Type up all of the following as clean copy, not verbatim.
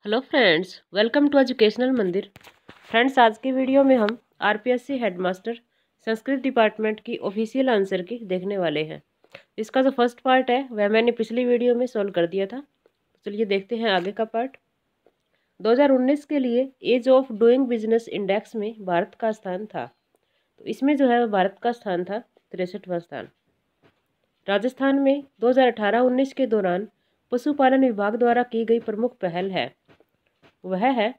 Hello friends, welcome to Educational Mandir. Friends, आज की video में हम आरपीएससी हेडमास्टर संस्कृत डिपार्टमेंट की ऑफिशियल आंसर की देखने वाले हैं। इसका जो फर्स्ट पार्ट है वह मैंने पिछली वीडियो में सॉल्व कर दिया था। तो चलिए देखते हैं आगे का पार्ट। 2019 के लिए ease of doing business index में भारत का स्थान था। तो इसमें जो है भारत का स्थान था 63वां स्थान। राजस्थान में 2018-19 के दौरान पशुपालन विभाग द्वारा की गई प्रमुख पहल है, वह है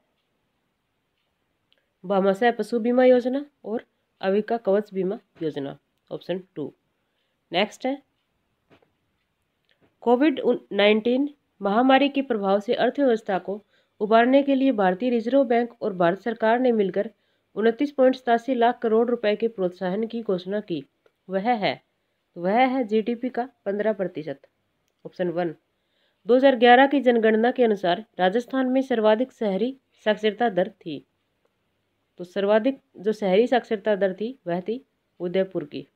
भामाशाह पशु बीमा योजना और अविका कवच बीमा योजना, ऑप्शन 2। नेक्स्ट है, कोविड-19 महामारी के प्रभाव से अर्थव्यवस्था को उबारने के लिए भारतीय रिजर्व बैंक और भारत सरकार ने मिलकर 29.87 लाख करोड़ रुपए के प्रोत्साहन की घोषणा की। वह है जीडीपी का 15%, ऑप्शन 1। 2011 की जनगणना के अनुसार राजस्थान में सर्वाधिक शहरी साक्षरता दर थी। तो सर्वाधिक जो शहरी साक्षरता दर थी वह थी उदयपुर की।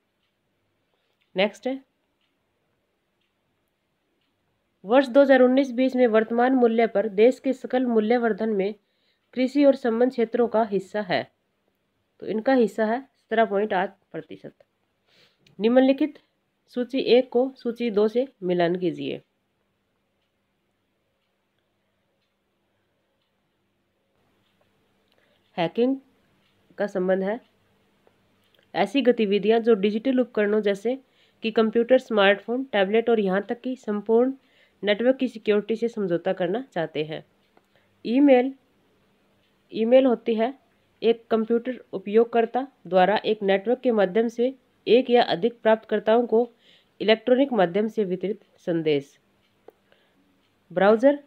नेक्स्ट है, वर्ष 2019-20 में वर्तमान मूल्य पर देश के सकल मूल्यवर्धन में कृषि और संबंध क्षेत्रों का हिस्सा है। तो इनका हिस्सा है 17.8%। निम्नलिखित सूची 1 को सूची 2 से मिलान कीजिए। हैकिंग का संबंध है ऐसी गतिविधियां जो डिजिटल उपकरणों जैसे कि कंप्यूटर, स्मार्टफोन, टैबलेट और यहाँ तक कि संपूर्ण नेटवर्क की सिक्योरिटी से समझौता करना चाहते हैं। ईमेल होती है एक कंप्यूटर उपयोगकर्ता द्वारा एक नेटवर्क के माध्यम से एक या अधिक प्राप्तकर्ताओं को इलेक्ट्रॉनिक माध्यम से वितरित संदेश। ब्राउज़र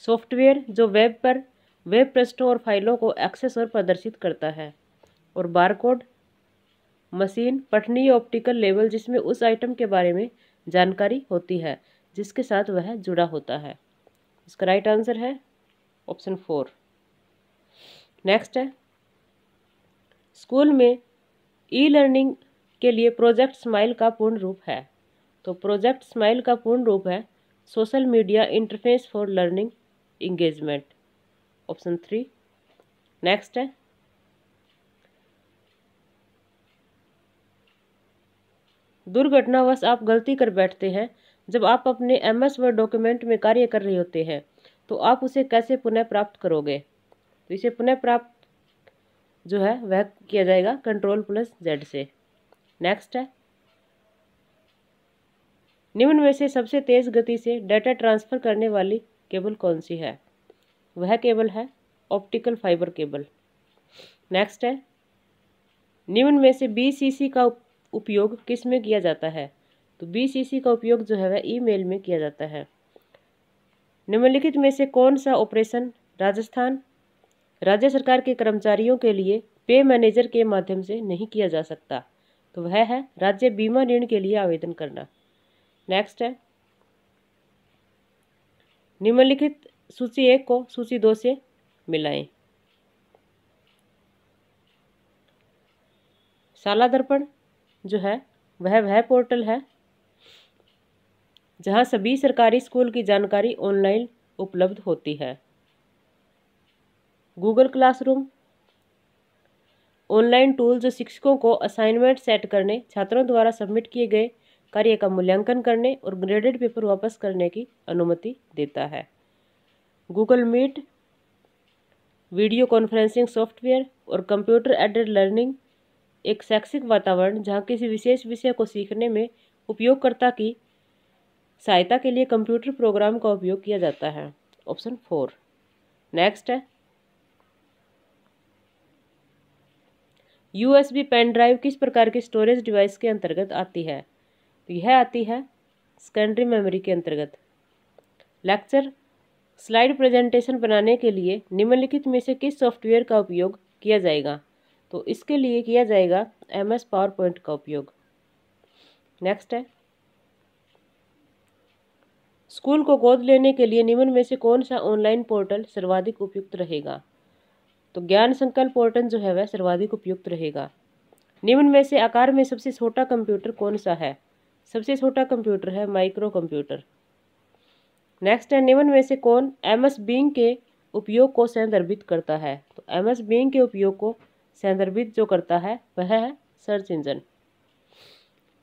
सॉफ्टवेयर जो वेब पर वेब पृष्ठों और फाइलों को एक्सेस और प्रदर्शित करता है। और बारकोड मशीन पठनीय ऑप्टिकल लेबल जिसमें उस आइटम के बारे में जानकारी होती है जिसके साथ वह जुड़ा होता है। इसका राइट आंसर है ऑप्शन 4। नेक्स्ट है, स्कूल में ई लर्निंग के लिए प्रोजेक्ट स्माइल का पूर्ण रूप है। तो प्रोजेक्ट स्माइल का पूर्ण रूप है social media interface for learning engagement, option 3। Next है, दुर्घटनावश आप गलती कर बैठते हैं जब आप अपने MS वर्ड डॉक्यूमेंट में कार्य कर रहे होते हैं, तो आप उसे कैसे पुनः प्राप्त करोगे? तो इसे पुनः प्राप्त जो है वह किया जाएगा Ctrl+Z से। नेक्स्ट है, निम्न में से सबसे तेज गति से डाटा ट्रांसफर करने वाली केबल कौन सी है? वह केबल है ऑप्टिकल फाइबर केबल। नेक्स्ट है, निम्न में से BCC का उपयोग किस में किया जाता है? तो BCC का उपयोग जो है वह ईमेल में किया जाता है। निम्नलिखित में से कौन सा ऑपरेशन राजस्थान राज्य सरकार के कर्मचारियों के लिए पे मैनेजर के माध्यम से नहीं किया जा सकता? तो वह है राज्य बीमा ऋण के लिए आवेदन करना। नेक्स्ट है, निम्नलिखित सूची 1 को सूची 2 से मिलाएं। शाला दर्पण जो है वह पोर्टल है जहां सभी सरकारी स्कूल की जानकारी ऑनलाइन उपलब्ध होती है। गूगल क्लासरूम ऑनलाइन टूल जो शिक्षकों को असाइनमेंट सेट करने, छात्रों द्वारा सबमिट किए गए कार्य का मूल्यांकन करने और ग्रेडेड पेपर वापस करने की अनुमति देता है। Google Meet video conferencing software और कंप्यूटर एडेड लर्निंग एक शैक्षिक वातावरण जहां किसी विशेष विषय को सीखने में उपयोगकर्ता की सहायता के लिए कंप्यूटर प्रोग्राम का उपयोग किया जाता है, ऑप्शन 4। नेक्स्ट है, USB पेन ड्राइव किस प्रकार के स्टोरेज डिवाइस के अंतर्गत आती है? तो यह आती है सेकेंडरी मेमोरी के अंतर्गत। लेक्चर स्लाइड प्रेजेंटेशन बनाने के लिए निम्नलिखित में से किस सॉफ्टवेयर का उपयोग किया जाएगा? तो इसके लिए किया जाएगा MS पावर पॉइंट का उपयोग। नेक्स्ट है, स्कूल को गोद लेने के लिए निम्न में से कौन सा ऑनलाइन पोर्टल सर्वाधिक उपयुक्त रहेगा? तो ज्ञान संकल्प पोर्टल जो है वह सर्वाधिक उपयुक्त रहेगा। निम्न में से आकार में सबसे छोटा कंप्यूटर कौन सा है? सबसे छोटा कंप्यूटर है माइक्रो कंप्यूटर। नेक्स्ट है, निम्न में से कौन एमएस बीइंग के उपयोग को संदर्भित करता है? तो एमएस बीइंग के उपयोग को संदर्भित जो करता है वह है सर्च इंजन।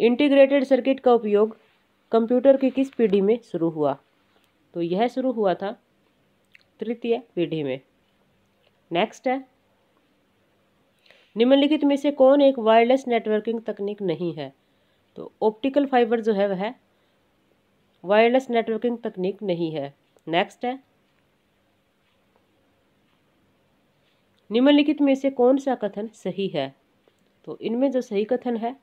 इंटीग्रेटेड सर्किट का उपयोग कंप्यूटर की किस पीढ़ी में शुरू हुआ? तो यह शुरू हुआ था तृतीय पीढ़ी में। नेक्स्ट है, निम्नलिखित में से कौन एक वायरलेस नेटवर्किंग तकनीक नहीं है? तो ऑप्टिकल फाइबर जो है वह वायरलेस नेटवर्किंग तकनीक नहीं है। नेक्स्ट है, निम्नलिखित में से कौन सा कथन सही है? तो इनमें जो सही कथन है,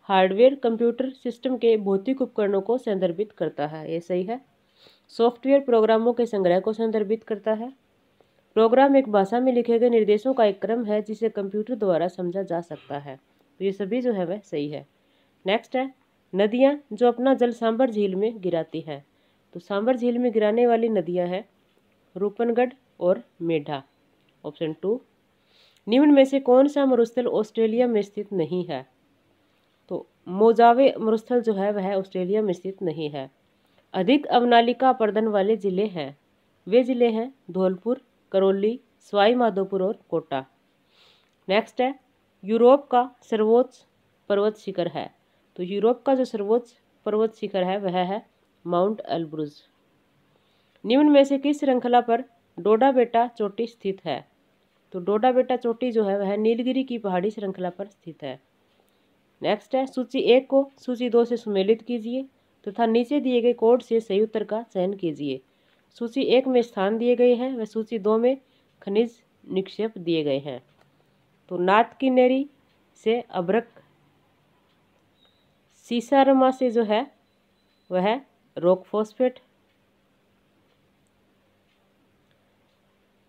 हार्डवेयर कंप्यूटर सिस्टम के भौतिक उपकरणों को संदर्भित करता है, ये सही है। सॉफ्टवेयर प्रोग्रामों के संग्रह को संदर्भित करता है। प्रोग्राम एक भाषा में लिखे गए निर्देशों का एक क्रम है जिसे कंप्यूटर द्वारा समझा जा सकता है। तो ये सभी जो है वह सही है। नेक्स्ट है, नदियाँ जो अपना जल सांबर झील में गिराती हैं। तो सांबर झील में गिराने वाली नदियाँ हैं रूपनगढ़ और मेढा, ऑप्शन 2। निम्न में से कौन सा मरुस्थल ऑस्ट्रेलिया में स्थित नहीं है? तो मोजावे मरुस्थल जो है वह ऑस्ट्रेलिया में स्थित नहीं है। अधिक अवनालिका अपर्दन वाले जिले हैं, वे जिले हैं धौलपुर, करौली, सवाई माधोपुर और कोटा। नेक्स्ट है, यूरोप का सर्वोच्च पर्वत शिखर है। तो यूरोप का जो सर्वोच्च पर्वत शिखर है वह है माउंट एल्ब्रुज। निम्न में से किस श्रृंखला पर डोडा बेटा चोटी स्थित है? तो डोडा बेटा चोटी जो है वह नीलगिरी की पहाड़ी श्रृंखला पर स्थित है। नेक्स्ट है, सूची 1 को सूची 2 से सुमेलित कीजिए तथा नीचे दिए गए कोड से सही उत्तर का चयन कीजिए। सूची 1 में स्थान दिए गए हैं व सूची 2 में खनिज निक्षेप दिए गए हैं। तो नाथ की नेरी से अभ्रक, सीसारमा से जो है वह रॉक फॉस्फेट,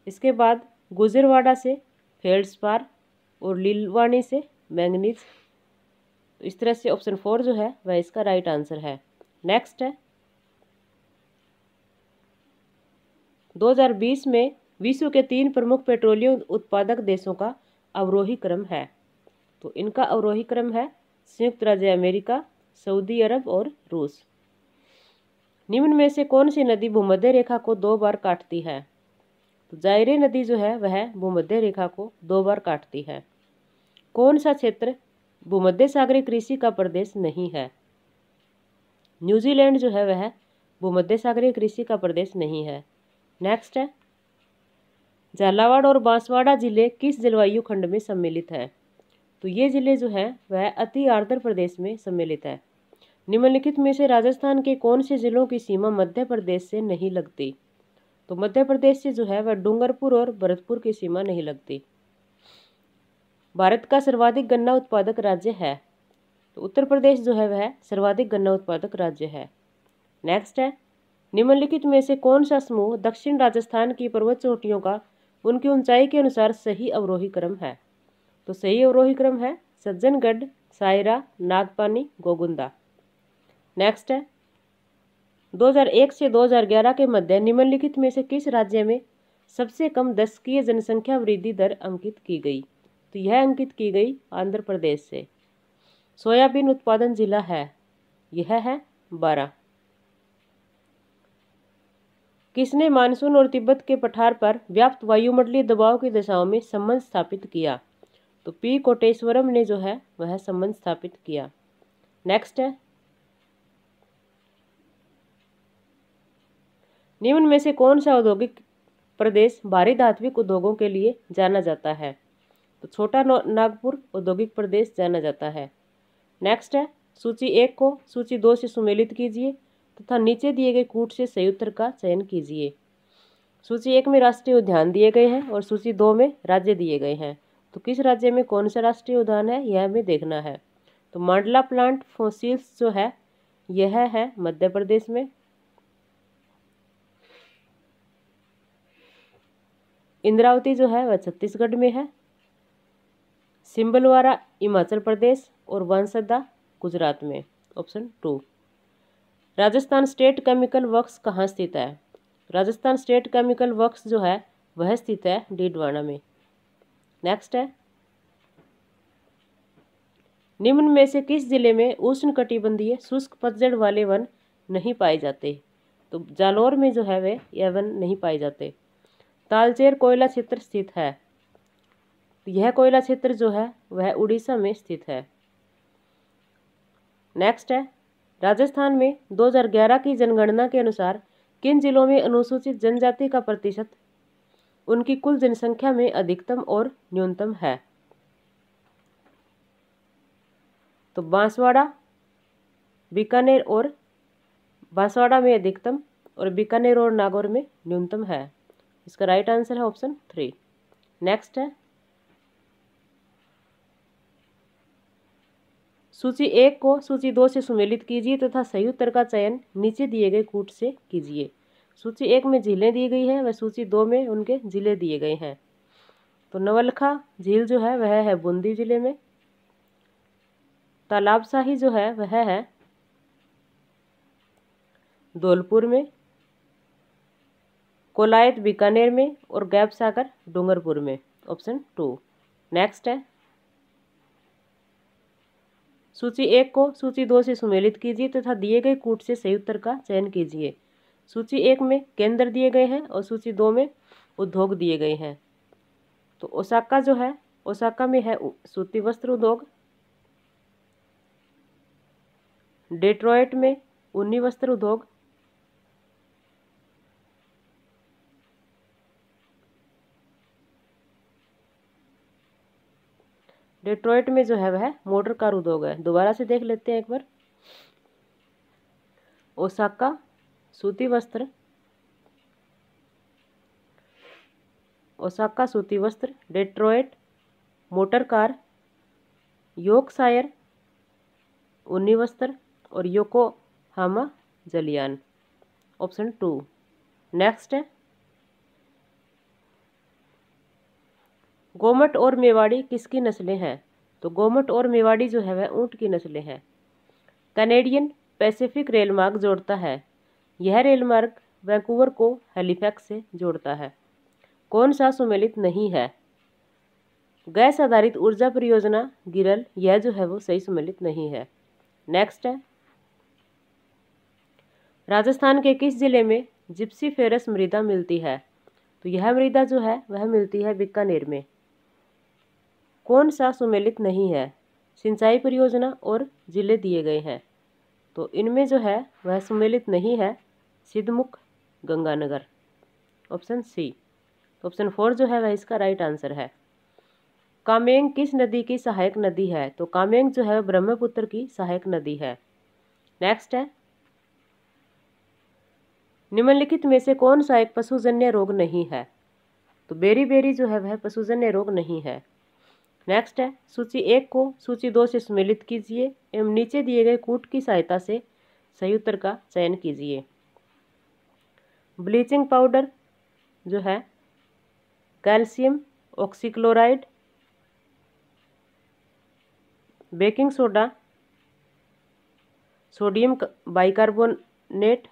इसके बाद गुजरवाड़ा से फेल्ड्सपार और लीलवाणी से मैंगनीज। तो इस तरह से ऑप्शन 4 जो है वह इसका राइट आंसर है। नेक्स्ट है, 2020 में विश्व के 3 प्रमुख पेट्रोलियम उत्पादक देशों का अवरोही क्रम है। तो इनका अवरोही क्रम है संयुक्त राज्य अमेरिका, सऊदी अरब और रूस। निम्न में से कौन सी नदी भूमध्य रेखा को 2 बार काटती है? तो जायरे नदी जो है वह भूमध्य रेखा को 2 बार काटती है। कौन सा क्षेत्र भूमध्य सागरीय कृषि का प्रदेश नहीं है? न्यूजीलैंड जो है वह भूमध्य सागरीय कृषि का प्रदेश नहीं है। नेक्स्ट है, झालावाड़ और बांसवाड़ा जिले किस जलवायु खंड में सम्मिलित है? तो ये जिले जो है वह अति आर्द्र प्रदेश में सम्मिलित है। निम्नलिखित में से राजस्थान के कौन से जिलों की सीमा मध्य प्रदेश से नहीं लगती? तो मध्य प्रदेश से जो है वह डूंगरपुर और भरतपुर की सीमा नहीं लगती। भारत का सर्वाधिक गन्ना उत्पादक राज्य है। तो उत्तर प्रदेश जो है वह सर्वाधिक गन्ना उत्पादक राज्य है। नेक्स्ट है, निम्नलिखित में से कौन सा समूह दक्षिण राजस्थान की पर्वत चोटियों का उनकी ऊंचाई के अनुसार सही अवरोही क्रम है? तो सही अवरोही क्रम है सज्जनगढ़, सायरा, नागपानी, गोगुंदा। नेक्स्ट है, 2001 से 2011 के मध्य निम्नलिखित में से किस राज्य में सबसे कम दशकीय जनसंख्या वृद्धि दर अंकित की गई? तो यह अंकित की गई आंध्र प्रदेश से। सोयाबीन उत्पादन जिला है, यह है 12। किसने मानसून और तिब्बत के पठार पर व्याप्त वायुमंडलीय दबाव की दशाओं में संबंध स्थापित किया? तो पी कोटेश्वरम ने जो है वह संबंध स्थापित किया। नेक्स्ट है, निम्न में से कौन सा औद्योगिक प्रदेश भारी धात्विक उद्योगों के लिए जाना जाता है? तो छोटा नागपुर औद्योगिक प्रदेश जाना जाता है। नेक्स्ट है, सूची 1 को सूची 2 से सुमेलित कीजिए तथा नीचे दिए गए कूट से सही उत्तर का चयन कीजिए। सूची 1 में राष्ट्रीय उद्यान दिए गए हैं और सूची 2 में राज्य दिए गए हैं। तो किस राज्य में कौन सा राष्ट्रीय उद्यान है यह हमें देखना है। तो मांडला प्लांट फॉसिल्स जो है यह है मध्य प्रदेश में। इंद्रावती जो है वह छत्तीसगढ़ में है। सिंबलवारा हिमाचल प्रदेश और वंसदा गुजरात में, option 2। Rajasthan state chemical works कहाँ स्थित है? राजस्थान स्टेट केमिकल वर्क्स जो है वह स्थित है डीडवाना में। नेक्स्ट है, निम्न में से किस जिले में उष्णकटिबंधीय शुष्क पतझड़ वाले वन नहीं पाए जाते? तो जालौर में जो है वे A1 नहीं पाए जाते। तालचेर कोयला क्षेत्र स्थित है, तो यह कोयला क्षेत्र जो है वह उड़ीसा में स्थित है। नेक्स्ट है, राजस्थान में 2011 की जनगणना के अनुसार किन जिलों में अनुसूचित जनजाति का प्रतिशत उनकी कुल जनसंख्या में अधिकतम और न्यूनतम है? तो बांसवाड़ा, बीकानेर और बांसवाड़ा में अधिकतम और बीकानेर और नागौर में न्यूनतम है। इसका राइट आंसर है ऑप्शन 3। नेक्स्ट है, सूची 1 को सूची 2 से सुमेलित कीजिए तथा सही उत्तर का चयन नीचे दिए गए कूट से कीजिए। सूची 1 में झीलें दी गई हैं व सूची 2 में उनके जिले दिए गए हैं। तो नवलखा झील जो है वह है बूंदी जिले में। तालाबशाही जो है वह है धौलपुर में। कोलायत बीकानेर में और गैब सागर डूंगरपुर में। ऑप्शन 2। नेक्स्ट है, सूची 1 को सूची 2 से सुमेलित कीजिए तथा दिए गए कूट से सही उत्तर का चयन कीजिए। सूची 1 में केंद्र दिए गए हैं और सूची 2 में उद्योग दिए गए हैं। तो ओसाका जो है, ओसाका में है सूती वस्त्र उद्योग। डेट्रॉयट में ऊनी वस्त्र उद्योग। डेट्रॉयट में जो है वह मोटर कार उद्योग है। दोबारा से देख लेते हैं एक बार। ओसाका सूती वस्त्र, ओसाका सूती वस्त्र, डेट्रॉयट मोटर कार, योर्कशायर ऊनी वस्त्र और योकोहामा जलयान। ऑप्शन 2। नेक्स्ट है, गोमट और मेवाड़ी किसकी नस्लें हैं? तो गोमट और मेवाड़ी जो है वह ऊंट की नस्लें हैं। कैनेडियन पैसिफिक रेलमार्ग जोड़ता है। यह रेलमार्ग वैंकूवर को हैलिफैक्स से जोड़ता है। कौन सा सुमेलित नहीं है? गैस आधारित ऊर्जा परियोजना गिरल, यह जो है वो सही सुमेलित नहीं है। नेक्स्ट है, राजस्थान के किस जिले में जिप्सी फेरस मृदा मिलती है? तो यह मृदा जो है वह मिलती है बीकानेर में। कौन सा सुमेलित नहीं है? सिंचाई परियोजना और जिले दिए गए हैं, तो इनमें जो है वह सुमेलित नहीं है Sidhmukh Ganganagar. Option C. Option 4 जो है वह इसका राइट आंसर है। कामेंग किस नदी की सहायक नदी है? तो कामेंग जो है ब्रह्मपुत्र की सहायक नदी है। नेक्स्ट है, निम्नलिखित में से कौन सा एक पशुजन्य रोग नहीं है? तो बेरी जो है वह पशुजन्य रोग नहीं है। नेक्स्ट है, सूची 1 को सूची 2 से सम्मिलित कीजिए एवं नीचे दिए गए कूट की सहायता से सही उत्तर का चयन कीजिए। ब्लीचिंग पाउडर जो है calcium oxychloride, baking soda sodium bicarbonate,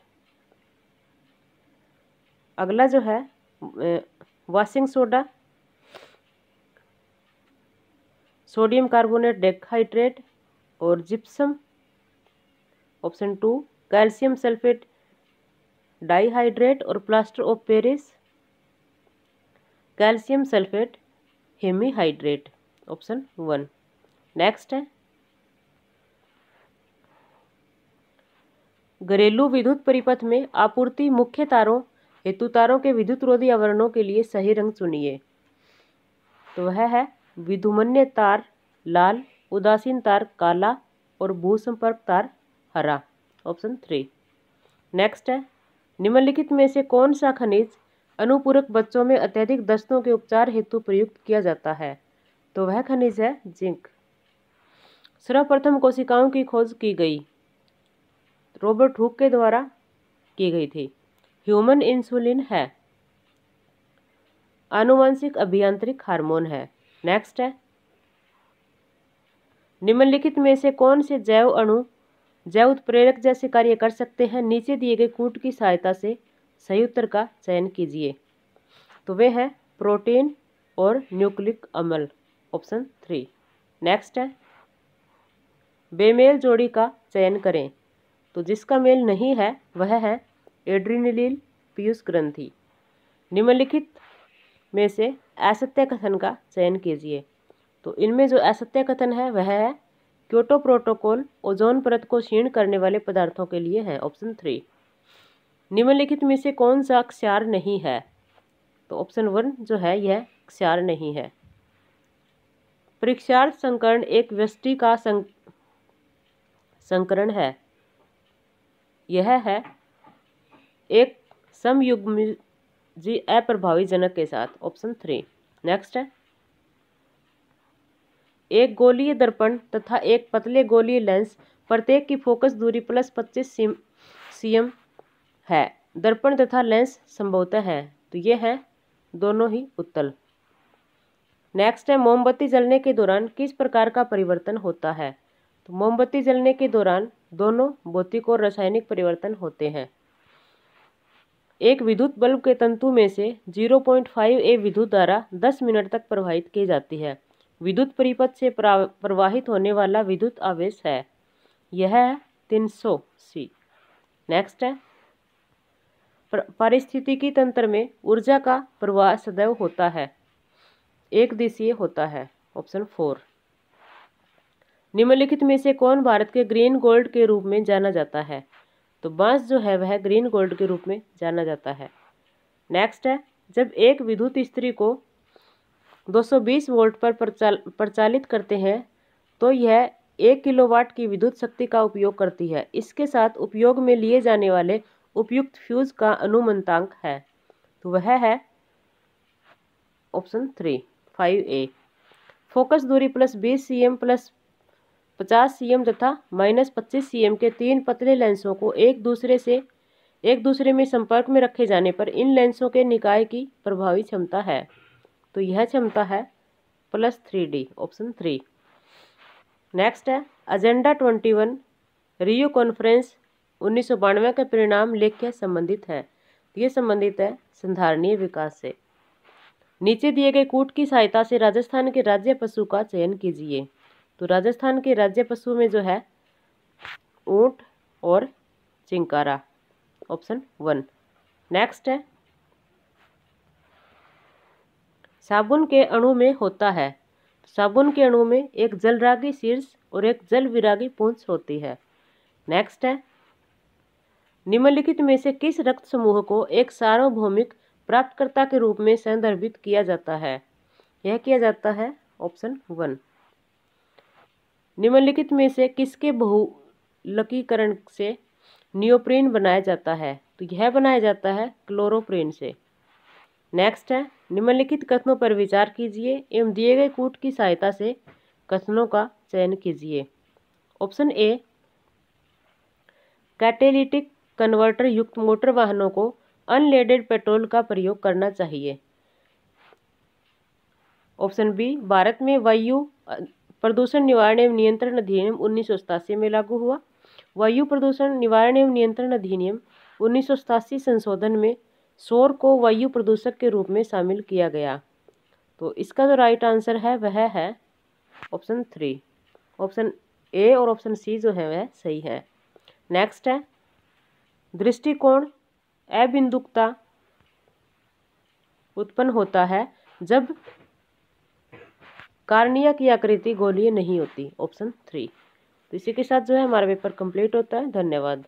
अगला जो है washing soda sodium carbonate dihydrate और gypsum. Option 2 calcium sulphate dihydrate और plaster of Paris calcium sulphate hemihydrate. Option 1। Next है, घरेलू विद्युत परिपथ में आपूर्ति मुख्य तारों हेतु तारों के विद्युत रोधी आवरणों के लिए सही रंग चुनिए। तो वह है विधुमन्य तार लाल, उदासीन तार काला और भूसंपर्क तार हरा। ऑप्शन 3। नेक्स्ट है, निम्नलिखित में से कौन सा खनिज अनुपूरक बच्चों में अत्यधिक दस्तों के उपचार हेतु प्रयुक्त किया जाता है? तो वह खनिज है जिंक। सर्वप्रथम कोशिकाओं की खोज की गई रॉबर्ट हुक के द्वारा की गई थी। ह्यूमन इंसुलिन है। आनुवंशिक अभियांत्रिक हार्मोन है। नेक्स्ट है, निम्नलिखित में से कौन से जैव अणु जैव उत्प्रेरक जैसे कार्य कर सकते हैं? नीचे दिए गए कूट की सहायता से सही उत्तर का चयन कीजिए। तो वे हैं प्रोटीन और न्यूक्लिक अम्ल। ऑप्शन 3। नेक्स्ट है, बेमेल जोड़ी का चयन करें। तो जिसका मेल नहीं है वह है एड्रीनलिन पीयूष ग्रंथि। निम्नलिखित में से असत्य कथन का चयन कीजिए। तो इनमें जो असत्य कथन है वह है क्योटो प्रोटोकॉल ओजोन परत को क्षीण करने वाले पदार्थों के लिए है, ऑप्शन 3। निम्नलिखित में से कौन सा क्षार नहीं है? तो ऑप्शन 1 जो है यह क्षार नहीं है। परीक्षार्थ संकरण एक व्यष्टि का संकरण है। यह है एक समयुग्मजी अप्रभावी जनक के साथ, ऑप्शन 3। नेक्स्ट है एक गोलीय दर्पण तथा एक पतले गोलीय लेंस प्रत्येक की फोकस दूरी प्लस 25 cm है। दर्पण तथा लेंस संभवतः है, तो ये है दोनों ही उत्तल। नेक्स्ट है मोमबत्ती जलने के दौरान किस प्रकार का परिवर्तन होता है? तो मोमबत्ती जलने के दौरान दोनों भौतिक और रासायनिक परिवर्तन होते हैं। एक विद्युत बल्ब के तंतु में से 0.5 A विद्युत धारा 10 मिनट तक प्रवाहित की जाती है। विद्युत परिपथ से प्रवाहित होने वाला विद्युत आवेश है, यह है 300 C। नेक्स्ट है पारिस्थितिकी तंत्र में ऊर्जा का प्रवाह सदैव होता है, एक दिशीय होता है, ऑप्शन 4। निम्नलिखित में से कौन भारत के ग्रीन गोल्ड के रूप में जाना जाता है? तो बांस जो है वह ग्रीन गोल्ड के रूप में जाना जाता है। नेक्स्ट है जब एक विद्युत इस्त्री को 220 वोल्ट पर प्रचालित करते हैं तो यह 1 किलोवाट की विद्युत शक्ति का उपयोग करती है। इसके साथ उपयोग में लिए जाने वाले उपयुक्त फ्यूज का अनुमंतांक है, तो वह है ऑप्शन 3 5A। फोकस दूरी प्लस 20 cm प्लस 50 cm तथा माइनस 25 cm के 3 पतले लेंसों को एक दूसरे में संपर्क में रखे जाने पर इन लेंसों के निकाय की प्रभावी क्षमता है, तो यह क्षमता है प्लस 3D, ऑप्शन 3। नेक्स्ट है एजेंडा 21 रियो कॉन्फ्रेंस 1992 के परिणाम लेख के संबंधित है। ये संबंधित है संधारणीय विकास से। नीचे दिए गए कूट की सहायता से राजस्थान के राज्य पशु का चयन कीजिए। तो राजस्थान के राज्य पशु में जो है ऊंट और चिंकारा, ऑप्शन 1। नेक्स्ट है साबुन के अणु में होता है। साबुन के अणु में एक जलरागी शीर्ष और एक जल विरागी पूंछ होती है। नेक्स्ट है निम्नलिखित में से किस रक्त समूह को एक सार्वभौमिक प्राप्तकर्ता के रूप में संदर्भित किया जाता है? यह किया जाता है ऑप्शन 1। निम्नलिखित में से किसके बहुलकीकरण से नियोप्रीन बनाया जाता है? तो यह बनाया जाता है क्लोरोप्रीन से। नेक्स्ट है निम्नलिखित कथनों पर विचार कीजिए एवं दिए गए कूट की सहायता से कथनों का चयन कीजिए। ऑप्शन ए कैटेलिटिक कन्वर्टर युक्त मोटर वाहनों को अनलेडेड पेट्रोल का प्रयोग करना चाहिए। ऑप्शन बी भारत में वायु प्रदूषण निवारण एवं नियंत्रण अधिनियम 1987 में लागू हुआ। वायु प्रदूषण निवारण एवं नियंत्रण अधिनियम 1987 संशोधन में सौर को वायु प्रदूषक के रूप में शामिल किया गया। तो इसका जो राइट आंसर है वह है ऑप्शन 3। ऑप्शन ए और ऑप्शन सी जो है वह सही है। नेक्स्ट है दृष्टिकोण अबिंदुकता उत्पन्न होता है जब कार्निया की आकृति गोलीय नहीं होती, ऑप्शन 3। तो इसी के साथ जो है हमारा पेपर कंप्लीट होता है। धन्यवाद।